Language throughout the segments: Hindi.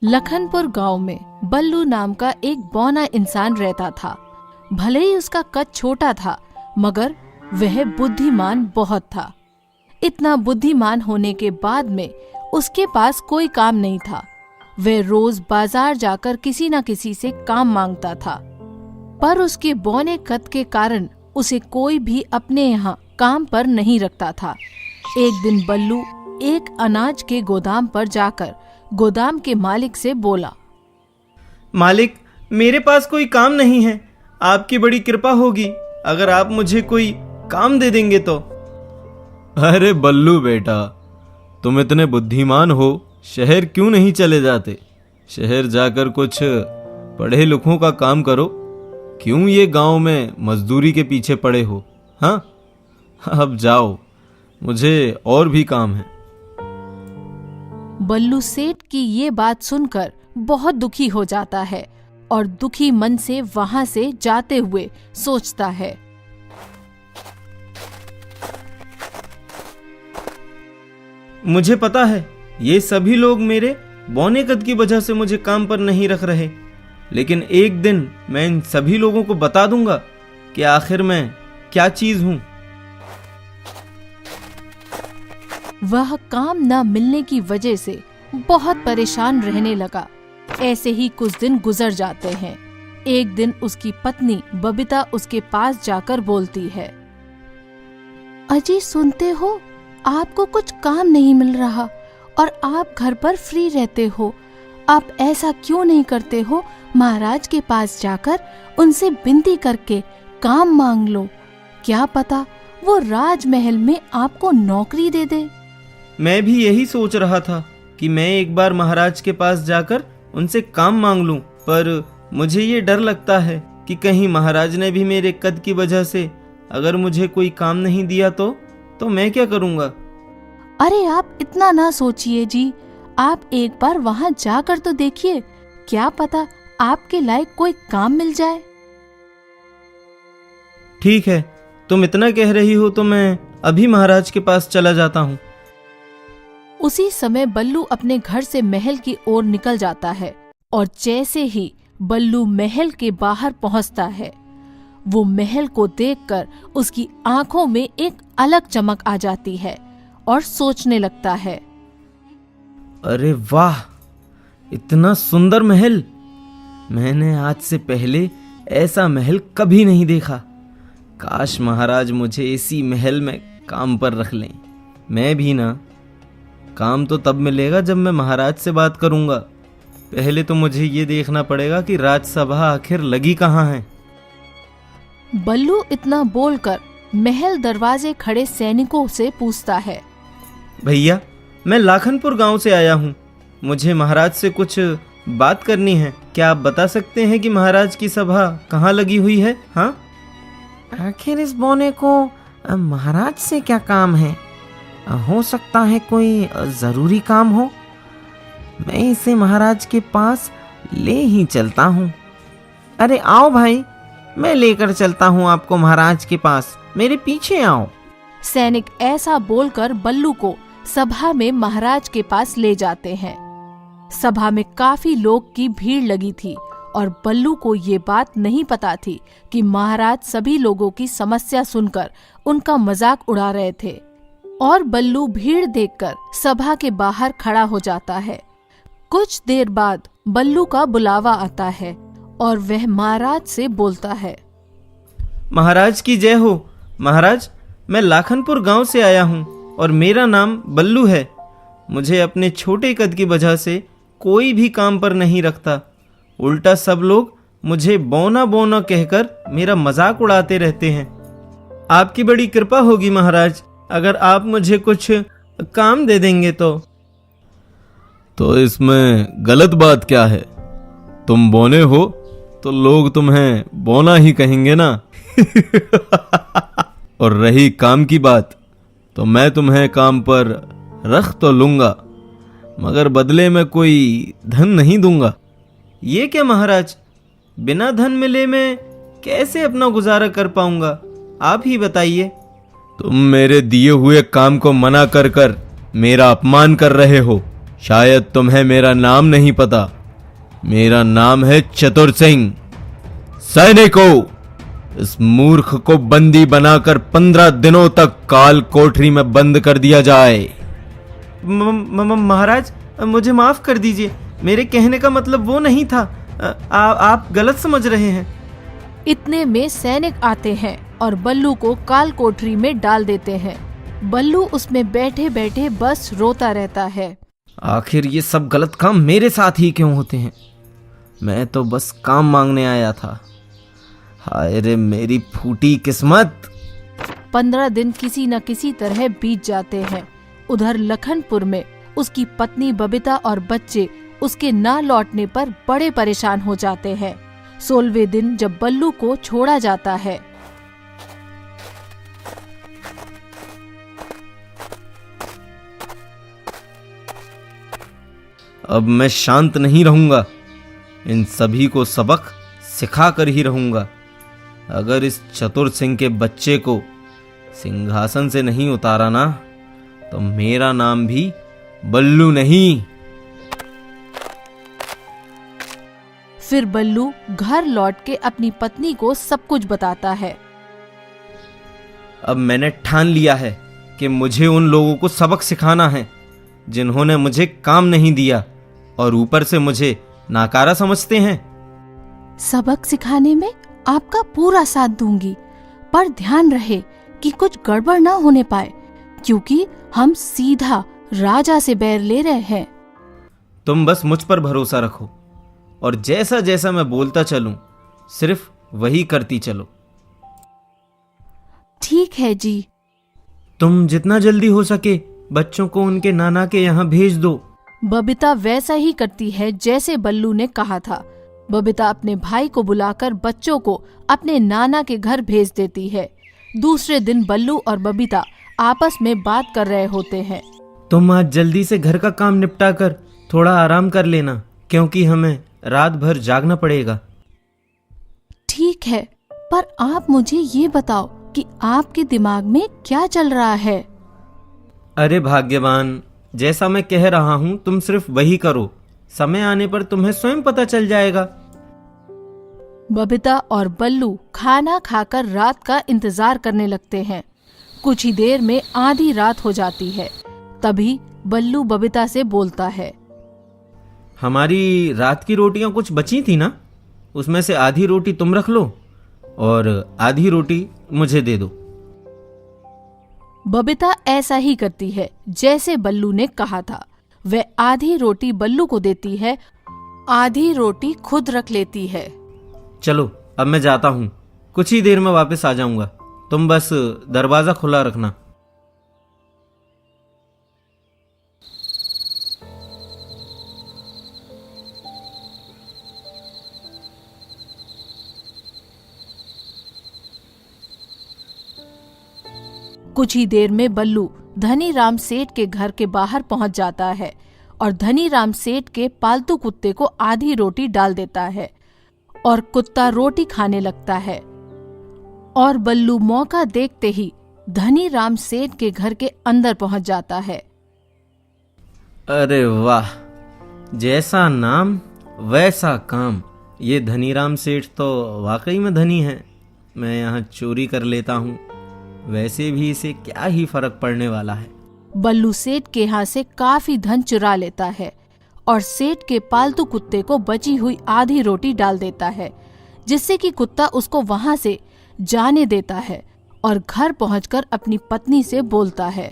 लखनपुर गांव में बल्लू नाम का एक बौना इंसान रहता था। भले ही उसका कद छोटा था, मगर वह बुद्धिमान बहुत था। इतना बुद्धिमान होने के बाद में उसके पास कोई काम नहीं था। वह रोज बाजार जाकर किसी न किसी से काम मांगता था, पर उसके बौने कद के कारण उसे कोई भी अपने यहाँ काम पर नहीं रखता था। एक दिन बल्लू एक अनाज के गोदाम पर जाकर गोदाम के मालिक से बोला, मालिक, मेरे पास कोई काम नहीं है। आपकी बड़ी कृपा होगी अगर आप मुझे कोई काम दे देंगे तो। अरे बल्लू बेटा, तुम इतने बुद्धिमान हो, शहर क्यों नहीं चले जाते? शहर जाकर कुछ पढ़े लिखों का काम करो। क्यों ये गांव में मजदूरी के पीछे पड़े हो? हाँ, अब जाओ, मुझे और भी काम है। बल्लू सेठ की ये बात सुनकर बहुत दुखी हो जाता है और दुखी मन से वहां से जाते हुए सोचता है, मुझे पता है ये सभी लोग मेरे बौने कद की वजह से मुझे काम पर नहीं रख रहे, लेकिन एक दिन मैं इन सभी लोगों को बता दूंगा कि आखिर मैं क्या चीज हूं। वह काम न मिलने की वजह से बहुत परेशान रहने लगा। ऐसे ही कुछ दिन गुजर जाते हैं। एक दिन उसकी पत्नी बबीता उसके पास जाकर बोलती है, अजी सुनते हो, आपको कुछ काम नहीं मिल रहा और आप घर पर फ्री रहते हो। आप ऐसा क्यों नहीं करते हो, महाराज के पास जाकर उनसे विनती करके काम मांग लो। क्या पता वो राजमहल में आपको नौकरी दे दे। मैं भी यही सोच रहा था कि मैं एक बार महाराज के पास जाकर उनसे काम मांग लूं, पर मुझे ये डर लगता है कि कहीं महाराज ने भी मेरे कद की वजह से अगर मुझे कोई काम नहीं दिया तो मैं क्या करूंगा। अरे आप इतना ना सोचिए जी, आप एक बार वहां जाकर तो देखिए, क्या पता आपके लायक कोई काम मिल जाए। ठीक है, तुम इतना कह रही हो तो मैं अभी महाराज के पास चला जाता हूँ। उसी समय बल्लू अपने घर से महल की ओर निकल जाता है और जैसे ही बल्लू महल के बाहर पहुंचता है, वो महल को देखकर उसकी आंखों में एक अलग चमक आ जाती है और सोचने लगता है, अरे वाह, इतना सुंदर महल! मैंने आज से पहले ऐसा महल कभी नहीं देखा। काश महाराज मुझे इसी महल में काम पर रख लें। मैं भी ना, काम तो तब मिलेगा जब मैं महाराज से बात करूंगा। पहले तो मुझे ये देखना पड़ेगा कि राजसभा आखिर लगी कहाँ है। बल्लू इतना बोलकर महल दरवाजे खड़े सैनिकों से पूछता है, भैया, मैं लाखनपुर गांव से आया हूँ। मुझे महाराज से कुछ बात करनी है। क्या आप बता सकते हैं कि महाराज की सभा कहाँ लगी हुई है? हाँ, आखिर इस बौने को महाराज से क्या काम है? हो सकता है कोई जरूरी काम हो। मैं इसे महाराज के पास ले ही चलता हूँ। अरे आओ भाई, मैं लेकर चलता हूँ आपको महाराज के पास, मेरे पीछे आओ। सैनिक ऐसा बोलकर बल्लू को सभा में महाराज के पास ले जाते हैं। सभा में काफी लोग की भीड़ लगी थी और बल्लू को ये बात नहीं पता थी कि महाराज सभी लोगों की समस्या सुनकर उनका मजाक उड़ा रहे थे। और बल्लू भीड़ देखकर सभा के बाहर खड़ा हो जाता है। कुछ देर बाद बल्लू का बुलावा आता है और वह महाराज से बोलता है, महाराज की जय हो। महाराज, मैं लाखनपुर गांव से आया हूं और मेरा नाम बल्लू है। मुझे अपने छोटे कद की वजह से कोई भी काम पर नहीं रखता। उल्टा सब लोग मुझे बौना बौना कहकर मेरा मजाक उड़ाते रहते हैं। आपकी बड़ी कृपा होगी महाराज अगर आप मुझे कुछ काम दे देंगे तो इसमें गलत बात क्या है? तुम बौने हो तो लोग तुम्हें बौना ही कहेंगे ना। और रही काम की बात, तो मैं तुम्हें काम पर रख तो लूंगा, मगर बदले में कोई धन नहीं दूंगा। ये क्या महाराज, बिना धन मिले मैं कैसे अपना गुजारा कर पाऊंगा? आप ही बताइए। तुम मेरे दिए हुए काम को मना कर कर मेरा अपमान कर रहे हो। शायद तुम्हें मेरा नाम नहीं पता। मेरा नाम है चतुर सिंह। सैनिकों, इस मूर्ख को बंदी बनाकर 15 दिनों तक काल कोठरी में बंद कर दिया जाए। महाराज, मुझे माफ कर दीजिए। मेरे कहने का मतलब वो नहीं था। आप गलत समझ रहे हैं। इतने में सैनिक आते हैं और बल्लू को काल कोठरी में डाल देते हैं। बल्लू उसमें बैठे बैठे बस रोता रहता है। आखिर ये सब गलत काम मेरे साथ ही क्यों होते हैं? मैं तो बस काम मांगने आया था। हाय रे मेरी फूटी किस्मत। 15 दिन किसी न किसी तरह बीत जाते हैं। उधर लखनपुर में उसकी पत्नी बबीता और बच्चे उसके ना लौटने पर बड़े परेशान हो जाते हैं। 16वें दिन जब बल्लू को छोड़ा जाता है, अब मैं शांत नहीं रहूंगा। इन सभी को सबक सिखा कर ही रहूंगा। अगर इस चतुर सिंह के बच्चे को सिंहासन से नहीं उतारा ना, तो मेरा नाम भी बल्लू नहीं। फिर बल्लू घर लौट के अपनी पत्नी को सब कुछ बताता है। अब मैंने ठान लिया है कि मुझे उन लोगों को सबक सिखाना है जिन्होंने मुझे काम नहीं दिया और ऊपर से मुझे नाकारा समझते हैं। सबक सिखाने में आपका पूरा साथ दूंगी, पर ध्यान रहे कि कुछ गड़बड़ ना होने पाए, क्योंकि हम सीधा राजा से बैर ले रहे हैं। तुम बस मुझ पर भरोसा रखो और जैसा जैसा मैं बोलता चलूं, सिर्फ वही करती चलो। ठीक है जी। तुम जितना जल्दी हो सके बच्चों को उनके नाना के यहाँ भेज दो। बबीता वैसा ही करती है जैसे बल्लू ने कहा था। बबीता अपने भाई को बुलाकर बच्चों को अपने नाना के घर भेज देती है। दूसरे दिन बल्लू और बबीता आपस में बात कर रहे होते हैं। तुम आज जल्दी से घर का काम निपटा कर थोड़ा आराम कर लेना, क्योंकि हमें रात भर जागना पड़ेगा। ठीक है, पर आप मुझे ये बताओ कि आपके दिमाग में क्या चल रहा है? अरे भाग्यवान, जैसा मैं कह रहा हूँ तुम सिर्फ वही करो। समय आने पर तुम्हें स्वयं पता चल जाएगा। बबीता और बल्लू खाना खाकर रात का इंतजार करने लगते हैं। कुछ ही देर में आधी रात हो जाती है। तभी बल्लू बबीता से बोलता है, हमारी रात की रोटियां कुछ बची थी ना, उसमें से आधी रोटी तुम रख लो और आधी रोटी मुझे दे दो। बबीता ऐसा ही करती है जैसे बल्लू ने कहा था। वह आधी रोटी बल्लू को देती है, आधी रोटी खुद रख लेती है। चलो अब मैं जाता हूँ, कुछ ही देर में वापस आ जाऊंगा। तुम बस दरवाजा खुला रखना। कुछ ही देर में बल्लू धनी राम सेठ के घर के बाहर पहुंच जाता है और धनी राम सेठ के पालतू कुत्ते को आधी रोटी डाल देता है और कुत्ता रोटी खाने लगता है। और बल्लू मौका देखते ही धनी राम सेठ के घर के अंदर पहुंच जाता है। अरे वाह, जैसा नाम वैसा काम। ये धनीराम सेठ तो वाकई में धनी है। मैं यहाँ चोरी कर लेता हूँ, वैसे भी इसे क्या ही फर्क पड़ने वाला है। बल्लू सेठ के यहाँ से काफी धन चुरा लेता है और सेठ के पालतू कुत्ते को बची हुई आधी रोटी डाल देता है, जिससे कि कुत्ता उसको वहाँ से जाने देता है और घर पहुंचकर अपनी पत्नी से बोलता है,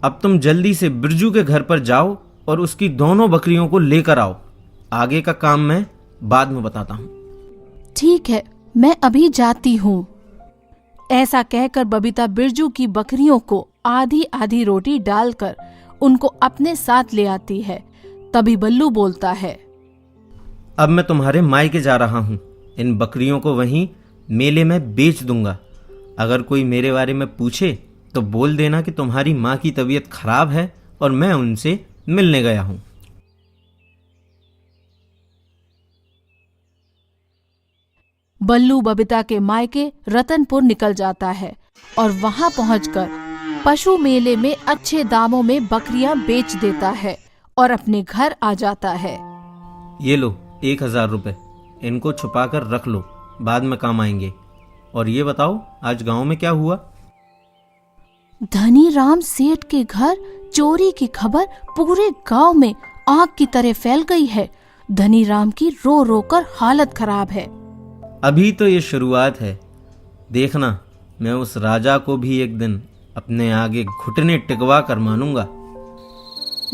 अब तुम जल्दी से बिरजू के घर पर जाओ और उसकी दोनों बकरियों को लेकर आओ। आगे का काम मैं बाद में बताता हूँ। ठीक है, मैं अभी जाती हूँ। ऐसा कहकर बबीता बिरजू की बकरियों को आधी आधी रोटी डालकर उनको अपने साथ ले आती है। तभी बल्लू बोलता है, अब मैं तुम्हारे मायके जा रहा हूँ। इन बकरियों को वहीं मेले में बेच दूंगा। अगर कोई मेरे बारे में पूछे तो बोल देना कि तुम्हारी माँ की तबीयत खराब है और मैं उनसे मिलने गया हूँ। बल्लू बबीता के मायके रतनपुर निकल जाता है और वहां पहुंचकर पशु मेले में अच्छे दामों में बकरियां बेच देता है और अपने घर आ जाता है। ये लो 1000 रुपए, इनको छुपा कर रख लो, बाद में काम आएंगे। और ये बताओ आज गांव में क्या हुआ? धनी राम सेठ के घर चोरी की खबर पूरे गांव में आग की तरह फैल गई है। धनी राम की रो रो कर हालत खराब है। अभी तो ये शुरुआत है, देखना मैं उस राजा को भी एक दिन अपने आगे घुटने टिकवा कर मानूंगा।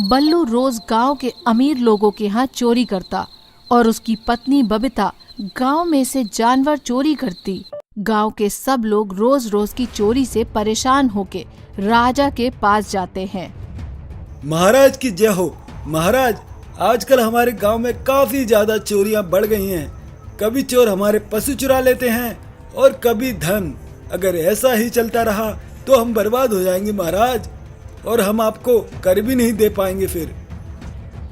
बल्लू रोज गांव के अमीर लोगों के यहाँ चोरी करता और उसकी पत्नी बबीता गांव में से जानवर चोरी करती। गांव के सब लोग रोज रोज की चोरी से परेशान होके राजा के पास जाते हैं। महाराज की जय हो। महाराज, आजकल हमारे गांव में काफी ज्यादा चोरियां बढ़ गई हैं। कभी चोर हमारे पशु चुरा लेते हैं और कभी धन। अगर ऐसा ही चलता रहा तो हम बर्बाद हो जाएंगे महाराज, और हम आपको कर भी नहीं दे पाएंगे फिर।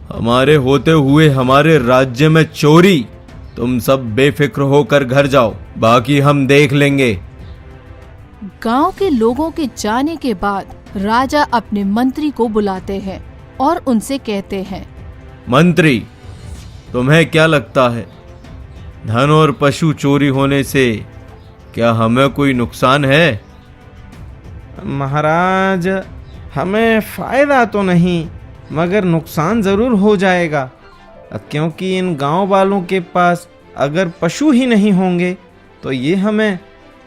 हमारे होते हुए हमारे राज्य में चोरी? तुम सब बेफिक्र होकर घर जाओ, बाकी हम देख लेंगे। गांव के लोगों के जाने के बाद राजा अपने मंत्री को बुलाते हैं और उनसे कहते हैं, मंत्री, तुम्हें क्या लगता है, धन और पशु चोरी होने से क्या हमें कोई नुकसान है? महाराज, हमें फायदा तो नहीं मगर नुकसान जरूर हो जाएगा, क्योंकि इन गांव वालों के पास अगर पशु ही नहीं होंगे तो ये हमें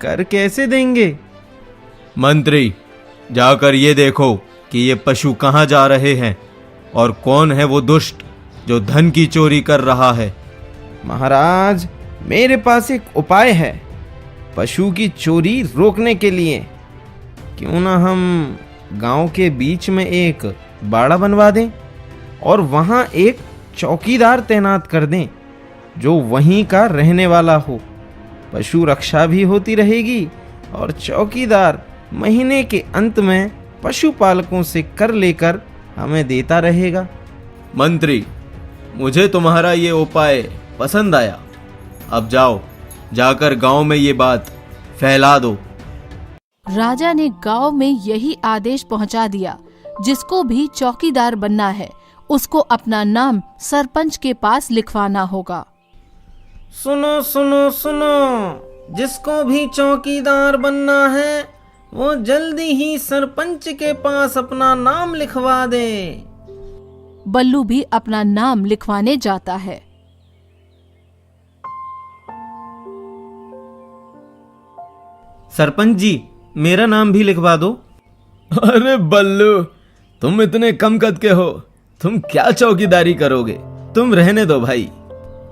कर कैसे देंगे? मंत्री, जाकर ये देखो कि ये पशु कहाँ जा रहे हैं और कौन है वो दुष्ट जो धन की चोरी कर रहा है। महाराज, मेरे पास एक उपाय है पशु की चोरी रोकने के लिए। क्यों ना हम गांव के बीच में एक बाड़ा बनवा दें और वहां एक चौकीदार तैनात कर दें जो वहीं का रहने वाला हो। पशु रक्षा भी होती रहेगी और चौकीदार महीने के अंत में पशुपालकों से कर लेकर हमें देता रहेगा। मंत्री, मुझे तुम्हारा ये उपाय पसंद आया। अब जाओ, जाकर गांव में ये बात फैला दो। राजा ने गांव में यही आदेश पहुंचा दिया, जिसको भी चौकीदार बनना है उसको अपना नाम सरपंच के पास लिखवाना होगा। सुनो सुनो सुनो, जिसको भी चौकीदार बनना है वो जल्दी ही सरपंच के पास अपना नाम लिखवा दे। बल्लू भी अपना नाम लिखवाने जाता है। सरपंच जी, मेरा नाम भी लिखवा दो। अरे बल्लू, तुम इतने कम कद के हो, तुम क्या चौकीदारी करोगे? तुम रहने दो भाई।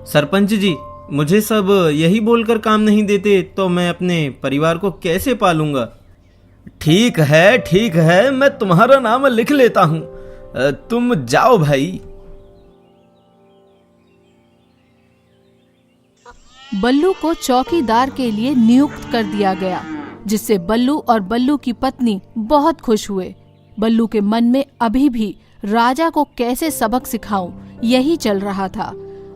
सरपंच जी, मुझे सब यही बोलकर काम नहीं देते तो मैं अपने परिवार को कैसे पालूंगा? ठीक है, मैं तुम्हारा नाम लिख लेता हूं, तुम जाओ भाई। बल्लू को चौकीदार के लिए नियुक्त कर दिया गया, जिससे बल्लू और बल्लू की पत्नी बहुत खुश हुए। बल्लू के मन में अभी भी राजा को कैसे सबक सिखाऊं यही चल रहा था।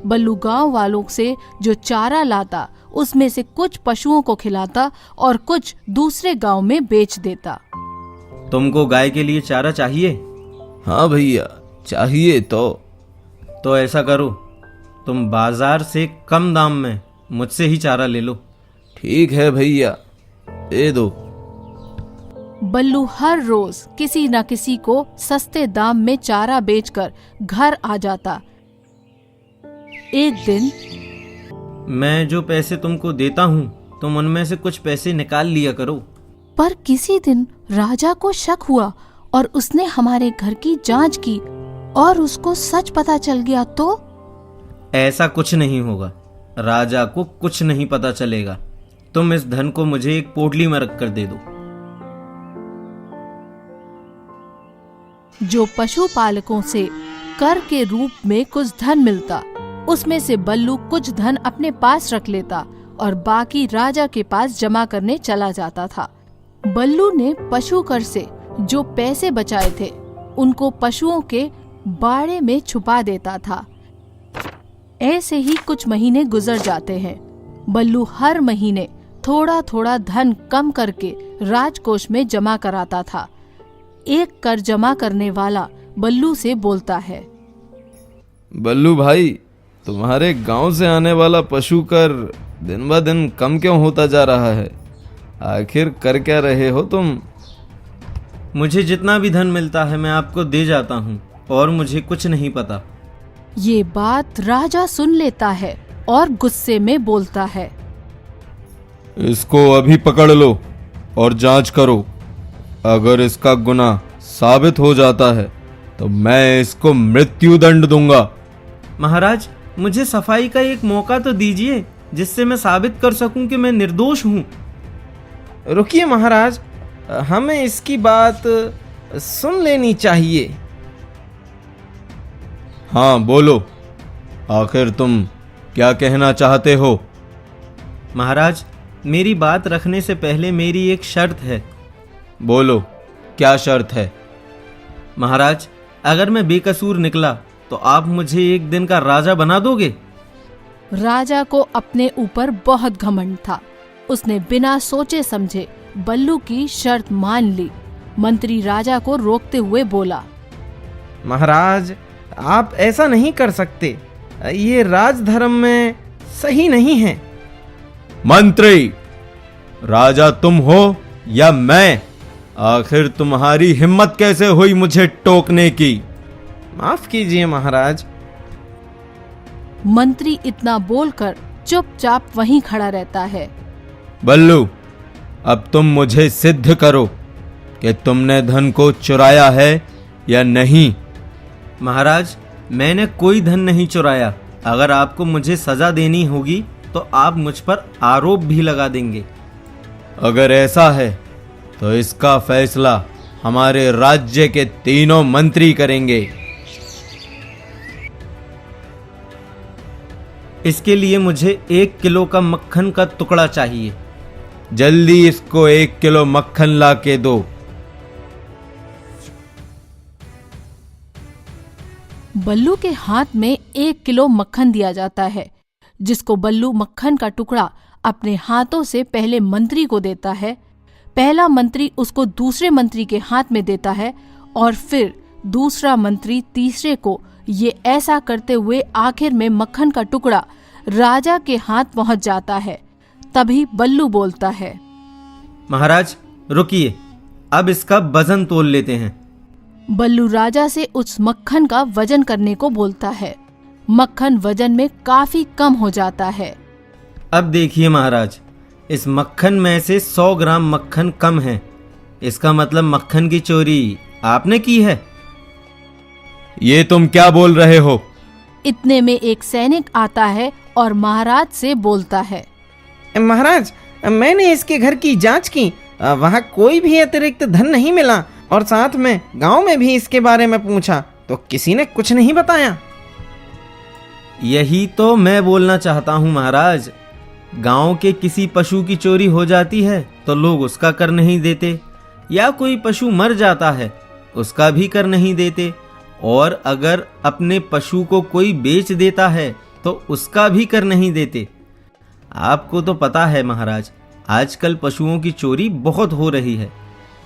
बल्लू गांव वालों से जो चारा लाता उसमें से कुछ पशुओं को खिलाता और कुछ दूसरे गांव में बेच देता। तुमको गाय के लिए चारा चाहिए? हाँ भैया, चाहिए। तो ऐसा करो, तुम बाजार से कम दाम में मुझसे ही चारा ले लो। ठीक है भैया, दे दो। बल्लू हर रोज किसी न किसी को सस्ते दाम में चारा बेचकर घर आ जाता। एक दिन, मैं जो पैसे तुमको देता हूँ तुम उनमें से कुछ पैसे निकाल लिया करो। पर किसी दिन राजा को शक हुआ और उसने हमारे घर की जांच की और उसको सच पता चल गया तो? ऐसा कुछ नहीं होगा, राजा को कुछ नहीं पता चलेगा। तुम इस धन को मुझे एक पोटली में रख कर दे दो। जो पशुपालकों से कर के रूप में कुछ धन मिलता, उसमें से बल्लू कुछ धन अपने पास रख लेता और बाकी राजा के पास जमा करने चला जाता था। बल्लू ने पशु कर से जो पैसे बचाए थे उनको पशुओं के बाड़े में छुपा देता था। ऐसे ही कुछ महीने गुजर जाते हैं। बल्लू हर महीने थोड़ा थोड़ा धन कम करके राजकोष में जमा कराता था। एक कर जमा करने वाला बल्लू से बोलता है, बल्लू भाई, तुम्हारे गांव से आने वाला पशु कर दिन ब दिन कम क्यों होता जा रहा है? आखिर कर क्या रहे हो तुम? मुझे जितना भी धन मिलता है मैं आपको दे जाता हूँ और मुझे कुछ नहीं पता। ये बात राजा सुन लेता है और गुस्से में बोलता है। इसको अभी पकड़ लो और जांच करो। अगर इसका गुनाह साबित हो जाता है तो मैं इसको मृत्यु दंड दूंगा। महाराज, मुझे सफाई का एक मौका तो दीजिए जिससे मैं साबित कर सकूं कि मैं निर्दोष हूं। रुकिए महाराज, हमें इसकी बात सुन लेनी चाहिए। हाँ बोलो, आखिर तुम क्या कहना चाहते हो? महाराज, मेरी बात रखने से पहले मेरी एक शर्त है। बोलो, क्या शर्त है? महाराज, अगर मैं बेकसूर निकला तो आप मुझे एक दिन का राजा बना दोगे? राजा को अपने ऊपर बहुत घमंड था। उसने बिना सोचे समझे बल्लू की शर्त मान ली। मंत्री राजा को रोकते हुए बोला, महाराज, आप ऐसा नहीं कर सकते। ये राजधर्म में सही नहीं है। मंत्री, राजा तुम हो या मैं? आखिर तुम्हारी हिम्मत कैसे हुई मुझे टोकने की? माफ कीजिए महाराज। मंत्री इतना बोलकर चुपचाप वहीं खड़ा रहता है। बल्लू, अब तुम मुझे सिद्ध करो कि तुमने धन को चुराया है या नहीं। महाराज, मैंने कोई धन नहीं चुराया। अगर आपको मुझे सजा देनी होगी तो आप मुझ पर आरोप भी लगा देंगे। अगर ऐसा है तो इसका फैसला हमारे राज्य के तीनों मंत्री करेंगे। इसके लिए मुझे 1 किलो का मक्खन का टुकड़ा चाहिए। जल्दी इसको 1 किलो मक्खन ला के दो। बल्लू के हाथ में 1 किलो मक्खन दिया जाता है, जिसको बल्लू मक्खन का टुकड़ा अपने हाथों से पहले मंत्री को देता है। पहला मंत्री उसको दूसरे मंत्री के हाथ में देता है और फिर दूसरा मंत्री तीसरे को। ये ऐसा करते हुए आखिर में मक्खन का टुकड़ा राजा के हाथ पहुंच जाता है। तभी बल्लू बोलता है, महाराज रुकिए, अब इसका वजन तोल लेते हैं। बल्लू राजा से उस मक्खन का वजन करने को बोलता है। मक्खन वजन में काफी कम हो जाता है। अब देखिए महाराज, इस मक्खन में से 100 ग्राम मक्खन कम है। इसका मतलब मक्खन की चोरी आपने की है। ये तुम क्या बोल रहे हो? इतने में एक सैनिक आता है और महाराज से बोलता है, महाराज, मैंने इसके घर की जांच की। वहाँ कोई भी अतिरिक्त धन नहीं मिला और साथ में गांव में भी इसके बारे में पूछा तो किसी ने कुछ नहीं बताया। यही तो मैं बोलना चाहता हूँ महाराज। गांव के किसी पशु की चोरी हो जाती है तो लोग उसका कर नहीं देते, या कोई पशु मर जाता है उसका भी कर नहीं देते, और अगर अपने पशु को कोई बेच देता है तो उसका भी कर नहीं देते। आपको तो पता है महाराज, आजकल पशुओं की चोरी बहुत हो रही है,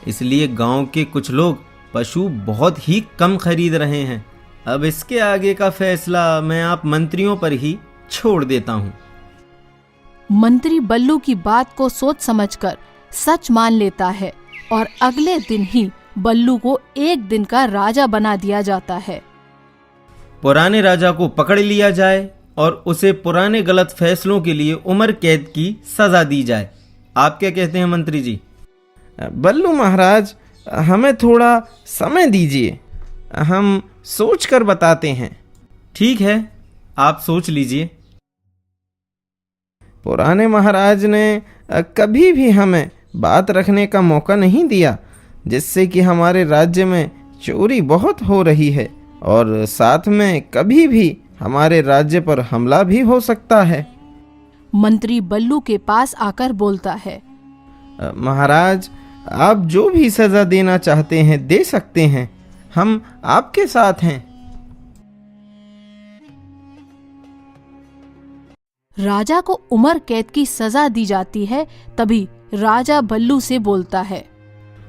इसलिए गांव के कुछ लोग पशु बहुत ही कम खरीद रहे हैं। अब इसके आगे का फैसला मैं आप मंत्रियों पर ही छोड़ देता हूँ। मंत्री बल्लू की बात को सोच समझकर सच मान लेता है और अगले दिन ही बल्लू को 1 दिन का राजा बना दिया जाता है। पुराने राजा को पकड़ लिया जाए और उसे पुराने गलत फैसलों के लिए उम्र कैद की सजा दी जाए। आप क्या कहते हैं मंत्री जी? बल्लू महाराज, हमें थोड़ा समय दीजिए, हम सोच कर बताते हैं। ठीक है, आप सोच लीजिए। पुराने महाराज ने कभी भी हमें बात रखने का मौका नहीं दिया, जिससे कि हमारे राज्य में चोरी बहुत हो रही है और साथ में कभी भी हमारे राज्य पर हमला भी हो सकता है। मंत्री बल्लू के पास आकर बोलता है, महाराज, आप जो भी सजा देना चाहते हैं दे सकते हैं, हम आपके साथ हैं। राजा को उम्र कैद की सजा दी जाती है। तभी राजा बल्लू से बोलता है,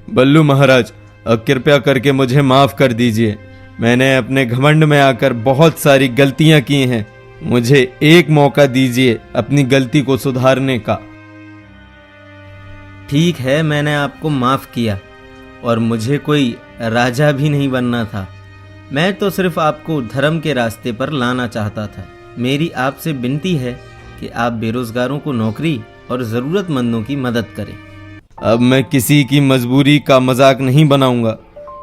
बल्लू महाराज, कृपया करके मुझे माफ कर दीजिए। मैंने अपने घमंड में आकर बहुत सारी गलतियां की हैं। मुझे एक मौका दीजिए अपनी गलती को सुधारने का। ठीक है, मैंने आपको माफ किया और मुझे कोई राजा भी नहीं बनना था। मैं तो सिर्फ आपको धर्म के रास्ते पर लाना चाहता था। मेरी आपसे विनती है कि आप बेरोजगारों को नौकरी और जरूरतमंदों की मदद करें। अब मैं किसी की मजबूरी का मजाक नहीं बनाऊंगा।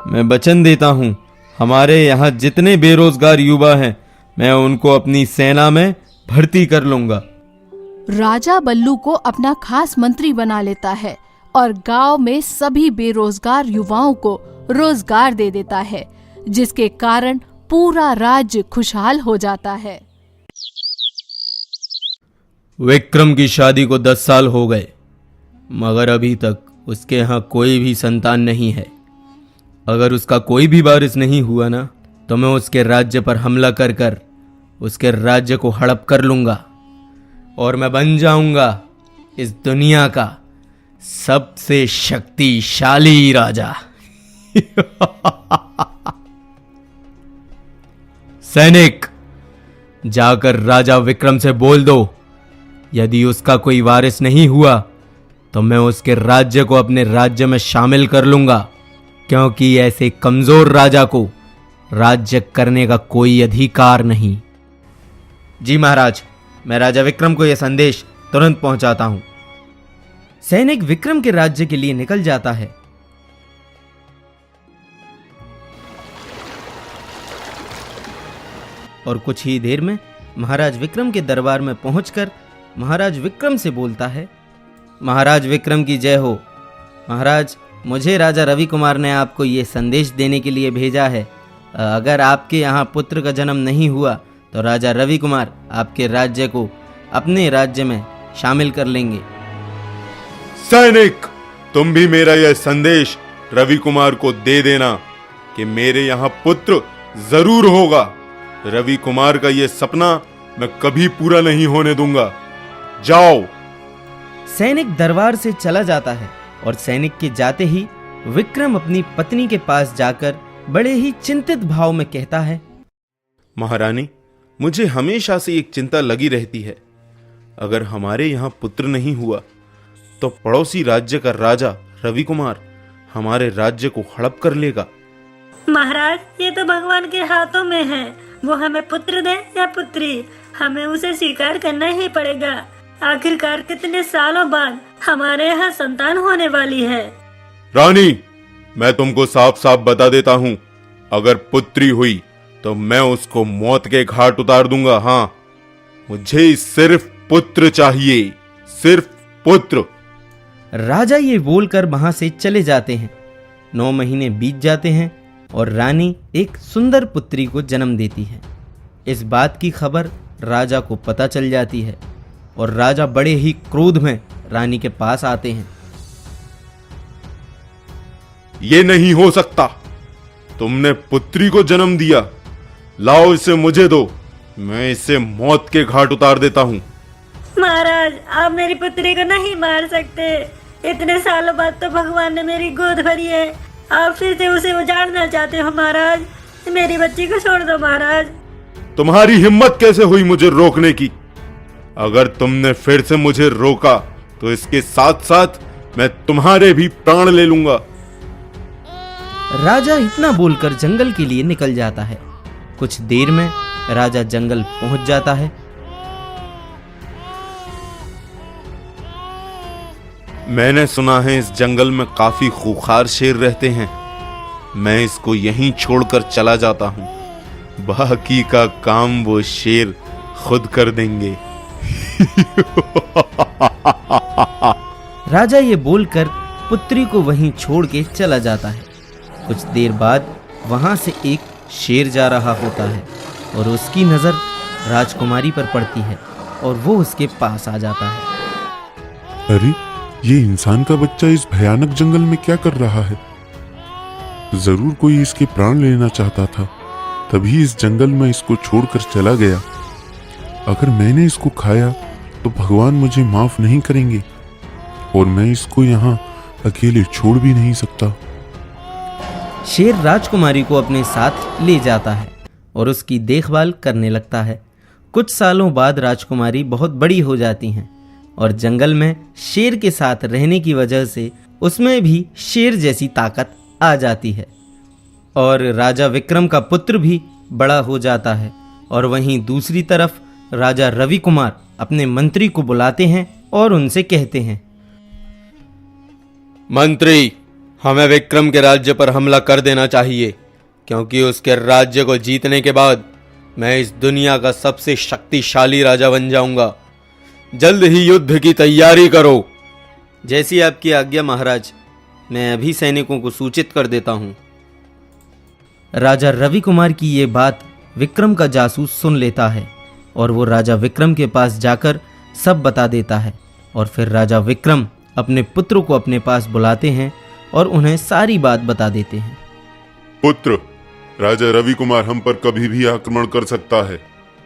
मैं वचन देता हूं, हमारे यहाँ जितने बेरोजगार युवा हैं मैं उनको अपनी सेना में भर्ती कर लूंगा। राजा बल्लू को अपना खास मंत्री बना लेता है और गांव में सभी बेरोजगार युवाओं को रोजगार दे देता है, जिसके कारण पूरा राज्य खुशहाल हो जाता है। विक्रम की शादी को 10 साल हो गए, मगर अभी तक उसके यहाँ कोई भी संतान नहीं है। अगर उसका कोई भी वारिस नहीं हुआ ना, तो मैं उसके राज्य पर हमला कर कर उसके राज्य को हड़प कर लूंगा और मैं बन जाऊंगा इस दुनिया का सबसे शक्तिशाली राजा। सैनिक, जाकर राजा विक्रम से बोल दो, यदि उसका कोई वारिस नहीं हुआ तो मैं उसके राज्य को अपने राज्य में शामिल कर लूंगा, क्योंकि ऐसे कमजोर राजा को राज्य करने का कोई अधिकार नहीं। जी महाराज, मैं राजा विक्रम को यह संदेश तुरंत पहुंचाता हूं। सैनिक विक्रम के राज्य के लिए निकल जाता है। और कुछ ही देर में महाराज विक्रम के दरबार में पहुंचकर महाराज विक्रम से बोलता है, महाराज विक्रम की जय हो। महाराज, मुझे राजा रवि कुमार ने आपको ये संदेश देने के लिए भेजा है। अगर आपके यहाँ पुत्र का जन्म नहीं हुआ तो राजा रवि कुमार आपके राज्य को अपने राज्य में शामिल कर लेंगे। सैनिक, तुम भी मेरा यह संदेश रवि कुमार को दे देना कि मेरे यहाँ पुत्र जरूर होगा। रवि कुमार का यह सपना मैं कभी पूरा नहीं होने दूंगा। जाओ। सैनिक दरबार से चला जाता है और सैनिक के जाते ही विक्रम अपनी पत्नी के पास जाकर बड़े ही चिंतित भाव में कहता है, महारानी, मुझे हमेशा से एक चिंता लगी रहती है। अगर हमारे यहाँ पुत्र नहीं हुआ तो पड़ोसी राज्य का राजा रवि कुमार हमारे राज्य को हड़प कर लेगा। महाराज, ये तो भगवान के हाथों में है। वो हमें पुत्र दे या पुत्री, हमें उसे स्वीकार करना ही पड़ेगा। आखिरकार कितने सालों बाद हमारे यहाँ संतान होने वाली है। रानी, मैं तुमको साफ साफ बता देता हूँ, अगर पुत्री हुई तो मैं उसको मौत के घाट उतार दूंगा। हाँ, मुझे सिर्फ पुत्र चाहिए, सिर्फ पुत्र। राजा ये बोलकर वहां से चले जाते हैं। 9 महीने बीत जाते हैं और रानी एक सुंदर पुत्री को जन्म देती है। इस बात की खबर राजा को पता चल जाती है और राजा बड़े ही क्रोध में रानी के पास आते हैं। ये नहीं हो सकता, तुमने पुत्री को जन्म दिया। लाओ, इसे मुझे दो, मैं इसे मौत के घाट उतार देता हूँ। महाराज, आप मेरी पुत्री को नहीं मार सकते। इतने सालों बाद तो भगवान ने मेरी गोद भरी है। आप फिर से उसे उजाड़ना चाहते हो महाराज? मेरी बच्ची को छोड़ दो महाराज। तुम्हारी हिम्मत कैसे हुई मुझे रोकने की? अगर तुमने फिर से मुझे रोका तो इसके साथ साथ मैं तुम्हारे भी प्राण ले लूंगा। राजा इतना बोलकर जंगल के लिए निकल जाता है। कुछ देर में राजा जंगल पहुंच जाता है। मैंने सुना है इस जंगल में काफी खूंखार शेर रहते हैं। मैं इसको यहीं छोड़कर चला जाता हूँ। बाकी का काम वो शेर खुद कर देंगे। राजा ये बोलकर पुत्री को वहीं छोड़ के चला जाता है। कुछ देर बाद वहां से एक शेर जा रहा होता है और उसकी नजर राजकुमारी पर पड़ती है और वो उसके पास आ जाता है। अरे, ये इंसान का बच्चा इस भयानक जंगल में क्या कर रहा है? जरूर कोई इसके प्राण लेना चाहता था, तभी इस जंगल में इसको छोड़कर चला गया। अगर मैंने इसको खाया तो भगवान मुझे माफ नहीं करेंगे और मैं इसको यहाँ अकेले छोड़ भी नहीं सकता। शेर राजकुमारी को अपने साथ ले जाता है और उसकी देखभाल करने लगता है। कुछ सालों बाद राजकुमारी बहुत बड़ी हो जाती हैं और जंगल में शेर के साथ रहने की वजह से उसमें भी शेर जैसी ताकत आ जाती है और राजा विक्रम का पुत्र भी बड़ा हो जाता है। और वहीं दूसरी तरफ राजा रवि कुमार अपने मंत्री को बुलाते हैं और उनसे कहते हैं, मंत्री, हमें विक्रम के राज्य पर हमला कर देना चाहिए, क्योंकि उसके राज्य को जीतने के बाद मैं इस दुनिया का सबसे शक्तिशाली राजा बन जाऊंगा। जल्द ही युद्ध की तैयारी करो। जैसी आपकी आज्ञा महाराज, मैं अभी सैनिकों को सूचित कर देता हूँ। राजा रवि कुमार की ये बात विक्रम का जासूस सुन लेता है और वो राजा विक्रम के पास जाकर सब बता देता है। और फिर राजा विक्रम अपने पुत्र को अपने पास बुलाते हैं और उन्हें सारी बात बता देते हैं। पुत्र, राजा रवि कुमार हम पर कभी भी आक्रमण कर सकता है।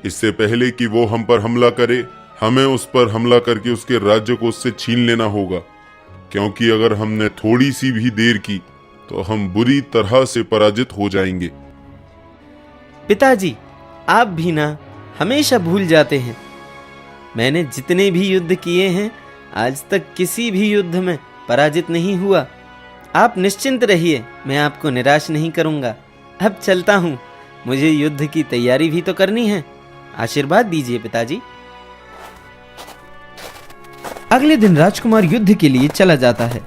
इससे पहले कि वो हम पर हमला करे, हमें उस पर हमला करके उसके राज्य को उससे छीन लेना होगा, क्योंकि अगर हमने थोड़ी सी भी देर की तो हम बुरी तरह से पराजित हो जाएंगे। पिताजी, आप भी ना हमेशा भूल जाते हैं। मैंने जितने भी युद्ध किए हैं, आज तक किसी भी युद्ध में पराजित नहीं हुआ। आप निश्चिंत रहिए, मैं आपको निराश नहीं करूंगा। अब चलता हूँ, मुझे युद्ध की तैयारी भी तो करनी है। आशीर्वाद दीजिए पिताजी। अगले दिन राजकुमार युद्ध के लिए चला जाता है,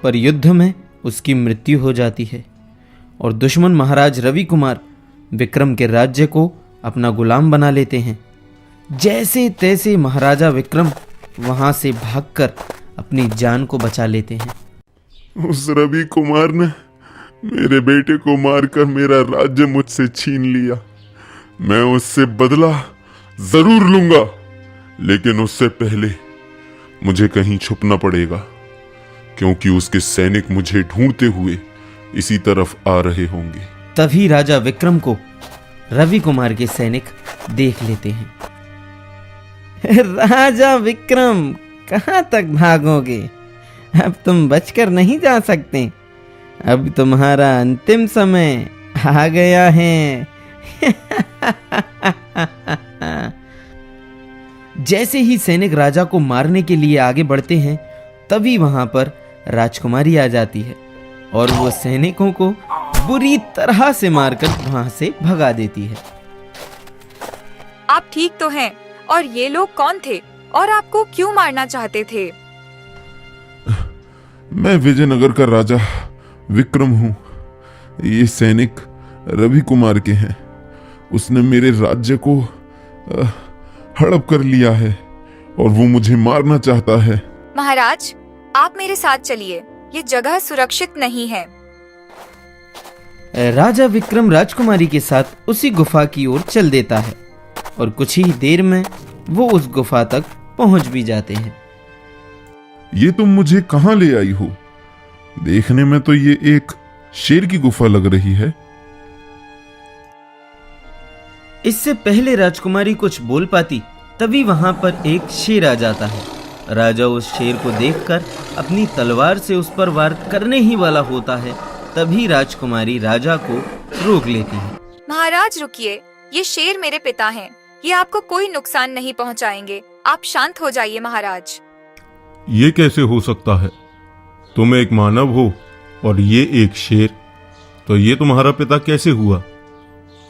पर युद्ध में उसकी मृत्यु हो जाती है और दुश्मन महाराज रवि कुमार विक्रम के राज्य को अपना गुलाम बना लेते हैं। जैसे तैसे महाराजा विक्रम वहां से भागकर अपनी जान को बचा लेते हैं। उस रवि कुमार ने मेरे बेटे को मारकर मेरा राज्य मुझसे छीन लिया। मैं उससे बदला जरूर लूंगा, लेकिन उससे पहले मुझे कहीं छुपना पड़ेगा, क्योंकि उसके सैनिक मुझे ढूंढते हुए इसी तरफ आ रहे होंगे। तभी राजा विक्रम को रवि कुमार के सैनिक देख लेते हैं। राजा विक्रम, कहां तक भागोगे? अब तुम बचकर नहीं जा सकते। अब तुम्हारा अंतिम समय आ गया है। जैसे ही सैनिक राजा को मारने के लिए आगे बढ़ते हैं, तभी वहां पर राजकुमारी आ जाती है और वो सैनिकों को बुरी तरह से मारकर वहां से भगा देती है। आप ठीक तो हैं? और ये लोग कौन थे और आपको क्यों मारना चाहते थे? मैं विजयनगर का राजा विक्रम हूँ। ये सैनिक रवि कुमार के हैं। उसने मेरे राज्य को हड़प कर लिया है और वो मुझे मारना चाहता है। महाराज, आप मेरे साथ चलिए, ये जगह सुरक्षित नहीं है। राजा विक्रम राजकुमारी के साथ उसी गुफा की ओर चल देता है और कुछ ही देर में वो उस गुफा तक पहुंच भी जाते हैं। ये तुम मुझे कहां ले आई हो? देखने में तो ये एक शेर की गुफा लग रही है। इससे पहले राजकुमारी कुछ बोल पाती, तभी वहां पर एक शेर आ जाता है। राजा उस शेर को देखकर अपनी तलवार से उस पर वार करने ही वाला होता है, तभी राजकुमारी राजा को रोक लेती है। महाराज रुकिए, ये शेर मेरे पिता हैं। ये आपको कोई नुकसान नहीं पहुंचाएंगे। आप शांत हो जाइए महाराज। ये कैसे हो सकता है? तुम एक मानव हो और ये एक शेर, तो ये तुम्हारा पिता कैसे हुआ?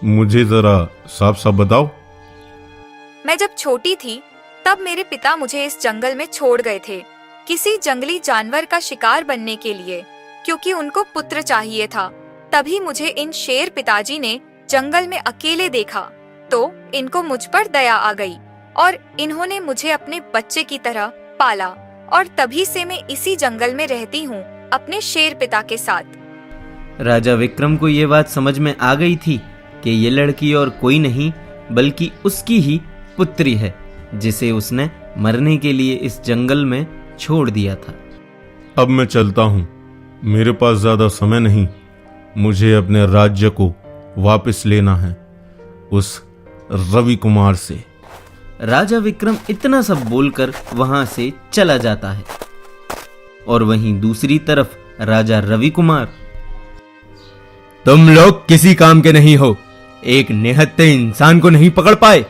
मुझे जरा साफ साफ बताओ। मैं जब छोटी थी तब मेरे पिता मुझे इस जंगल में छोड़ गए थे, किसी जंगली जानवर का शिकार बनने के लिए, क्योंकि उनको पुत्र चाहिए था। तभी मुझे इन शेर पिताजी ने जंगल में अकेले देखा, तो इनको मुझ पर दया आ गई और इन्होंने मुझे अपने बच्चे की तरह पाला और तभी से मैं इसी जंगल में रहती हूँ अपने शेर पिता के साथ। राजा विक्रम को ये बात समझ में आ गई थी कि ये लड़की और कोई नहीं बल्कि उसकी ही पुत्री है, जिसे उसने मरने के लिए इस जंगल में छोड़ दिया था। अब मैं चलता हूँ, मेरे पास ज्यादा समय नहीं। मुझे अपने राज्य को वापस लेना है उस रवि कुमार से। राजा विक्रम इतना सब बोलकर वहां से चला जाता है और वहीं दूसरी तरफ राजा रवि कुमार तुम लोग किसी काम के नहीं हो, एक निहत्थे इंसान को नहीं पकड़ पाए।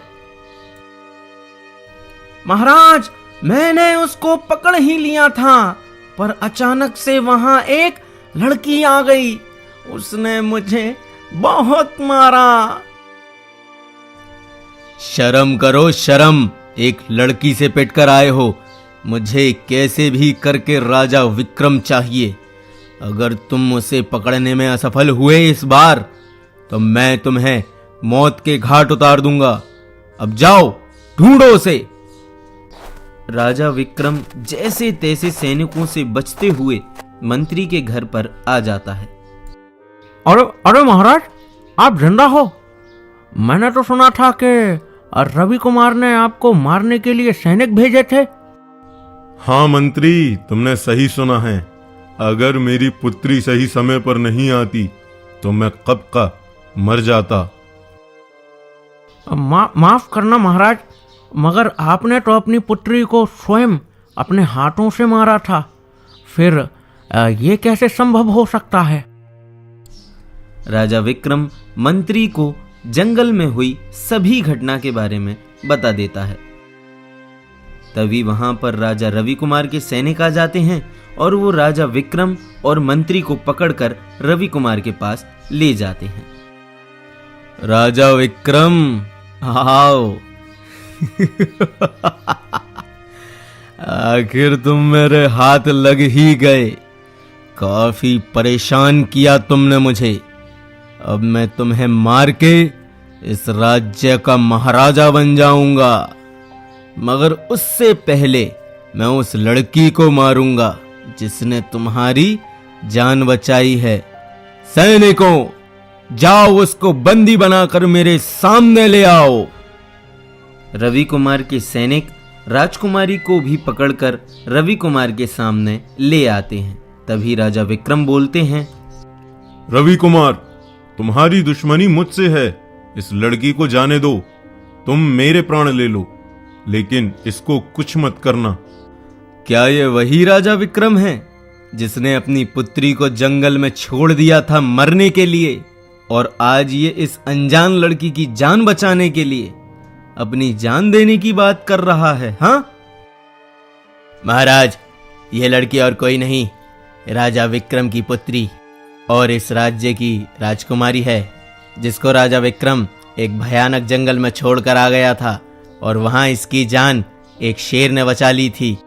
महाराज, मैंने उसको पकड़ ही लिया था, पर अचानक से वहां एक लड़की आ गई। उसने मुझे बहुत मारा। शर्म करो शर्म, एक लड़की से पिट कर आए हो। मुझे कैसे भी करके राजा विक्रम चाहिए। अगर तुम उसे पकड़ने में असफल हुए इस बार, तो मैं तुम्हें मौत के घाट उतार दूंगा। अब जाओ, ढूंढो उसे। राजा विक्रम जैसे तैसे सैनिकों से बचते हुए मंत्री के घर पर आ जाता है। अरे अरे महाराज, आप जिंदा हो? मैंने तो सुना था कि रवि कुमार ने आपको मारने के लिए सैनिक भेजे थे। हाँ मंत्री, तुमने सही सुना है। अगर मेरी पुत्री सही समय पर नहीं आती तो मैं कब का मर जाता। माफ करना महाराज, मगर आपने तो अपनी पुत्री को स्वयं अपने हाथों से मारा था। फिर ये कैसे संभव हो सकता है? राजा विक्रम मंत्री को जंगल में हुई सभी घटना के बारे में बता देता है। तभी वहां पर राजा रवि कुमार के सैनिक आ जाते हैं और वो राजा विक्रम और मंत्री को पकड़कर रवि कुमार के पास ले जाते हैं। राजा विक्रम, आओ। आखिर तुम मेरे हाथ लग ही गए। काफी परेशान किया तुमने मुझे। अब मैं तुम्हें मार के इस राज्य का महाराजा बन जाऊंगा, मगर उससे पहले मैं उस लड़की को मारूंगा जिसने तुम्हारी जान बचाई है। सैनिकों, जाओ उसको बंदी बनाकर मेरे सामने ले आओ। रवि कुमार के सैनिक राजकुमारी को भी पकड़कर रवि कुमार के सामने ले आते हैं। तभी राजा विक्रम बोलते हैं, रवि कुमार, तुम्हारी दुश्मनी मुझसे है। इस लड़की को जाने दो। तुम मेरे प्राण ले लो, लेकिन इसको कुछ मत करना। क्या ये वही राजा विक्रम है जिसने अपनी पुत्री को जंगल में छोड़ दिया था मरने के लिए, और आज ये इस अनजान लड़की की जान बचाने के लिए अपनी जान देने की बात कर रहा है? हाँ महाराज, ये लड़की और कोई नहीं, राजा विक्रम की पुत्री और इस राज्य की राजकुमारी है, जिसको राजा विक्रम एक भयानक जंगल में छोड़कर आ गया था और वहां इसकी जान एक शेर ने बचा ली थी।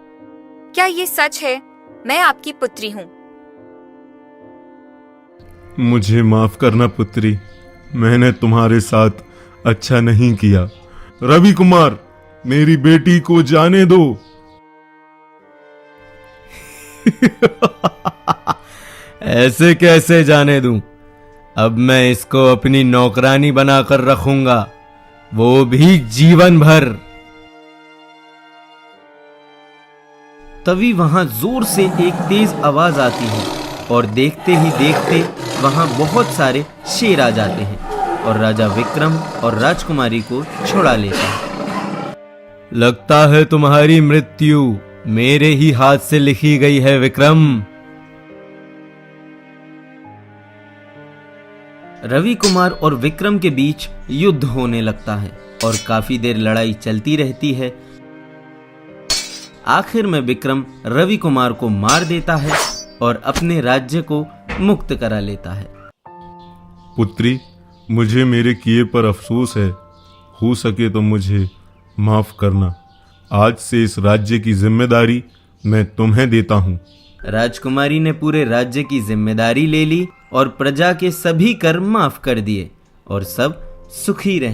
क्या ये सच है? मैं आपकी पुत्री हूँ। मुझे माफ करना पुत्री, मैंने तुम्हारे साथ अच्छा नहीं किया। रवि कुमार, मेरी बेटी को जाने दो। ऐसे कैसे जाने दूं? अब मैं इसको अपनी नौकरानी बनाकर रखूंगा, वो भी जीवन भर। तभी वहां जोर से एक तेज आवाज आती है और देखते ही देखते वहां बहुत सारे शेर आ जाते हैं और राजा विक्रम और राजकुमारी को छुड़ा लेता है। लगता है तुम्हारी मृत्यु मेरे ही हाथ से लिखी गई है विक्रम। रवि कुमार और विक्रम के बीच युद्ध होने लगता है और काफी देर लड़ाई चलती रहती है। आखिर में विक्रम रवि कुमार को मार देता है और अपने राज्य को मुक्त करा लेता है। पुत्री, मुझे मेरे किए पर अफसोस है। हो सके तो मुझे माफ करना। आज से इस राज्य की जिम्मेदारी मैं तुम्हें देता हूँ। राजकुमारी ने पूरे राज्य की जिम्मेदारी ले ली और प्रजा के सभी कर माफ कर दिए और सब सुखी रहने